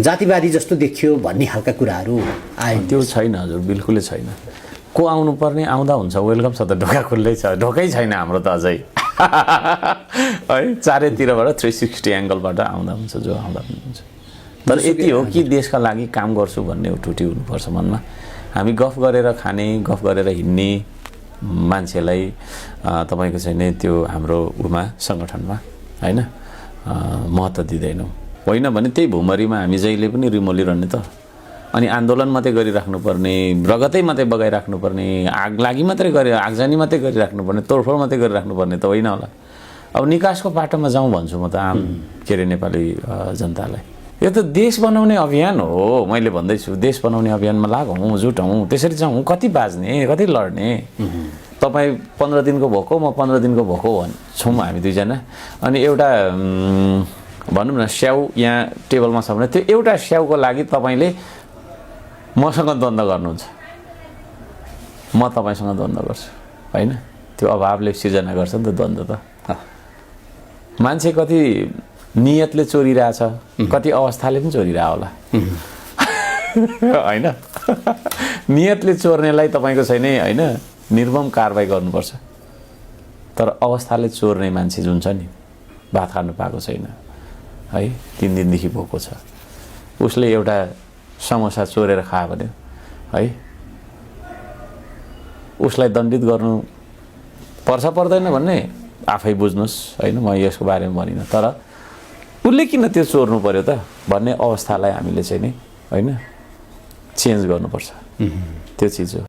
जातिवादी जस्तो देखियो भन्ने खालका कुराहरू आए। त्यो छैन हजुर, बिल्कुलै छैन। को आउनु पर्ने आउँदा हुन्छ, वेलकम छ त, ढोका खुल्लै छ, ढोकै छैन हाम्रो त अझै है। चारैतिरबाट 360 एङ्गलबाट आउँदा हुन्छ, जो आउँदा हुन्छ। तर यति हो कि देशका लागि काम गर्छु भन्ने उठुटी हुनुपर्छ मनमा। हामी गफ गरेर खाने, गफ गरेर हिँड्ने मान्छेलाई तपाईँको चाहिँ नि त्यो हाम्रो उमा सङ्गठनमा होइन महत्त्व दिँदैनौँ। होइन भने त्यही भुमरीमा हामी जहिले पनि रिमोलिरहने त। अनि आन्दोलन मात्रै गरिराख्नुपर्ने, रगतै मात्रै बगाइराख्नुपर्ने, आग लागि मात्रै गरे, आगजनी मात्रै गरिराख्नुपर्ने, तोडफोड मात्रै गरिराख्नुपर्ने त होइन होला। अब निकासको बाटोमा जाउँ भन्छु म त आम के अरे नेपाली जनतालाई। यो त देश बनाउने अभियान हो, मैले भन्दैछु देश बनाउने अभियानमा लागौँ, जुटौँ, त्यसरी जाउँ। कति बाँच्ने, कति लड्ने। तपाईँ 15 दिनको भएको, म 15 दिनको भएको छौँ हामी दुईजना। अनि एउटा भनौँ न स्याउ यहाँ टेबलमा छ भने त्यो एउटा स्याउको लागि तपाईँले मसँग द्वन्द्व गर्नुहुन्छ, म तपाईँसँग द्वन्द्व गर्छु होइन। त्यो अभावले सिर्जना गर्छ नि त द्वन्द्व त। मान्छे कति नियतले चोरिरहेछ, कति अवस्थाले पनि चोरिरह होला होइन। नियतले चोर्नेलाई तपाईँको छैन होइन, निर्मम कारबाही गर्नुपर्छ। तर अवस्थाले चोर्ने मान्छे जुन छ नि, भात खानु पाएको छैन है, 3 दिनदेखि भोको छ, उसले एउटा समोसा चोरेर खायो भने है उसलाई दण्डित गर्नु पर्छ पर्दैन भन्ने आफै बुझ्नुहोस् होइन। म यसको बारेमा भनिनँ, तर उसले किन त्यो चोर्नु पर्यो त भन्ने अवस्थालाई हामीले चाहिँ नि होइन चेन्ज गर्नुपर्छ। त्यो चिज हो।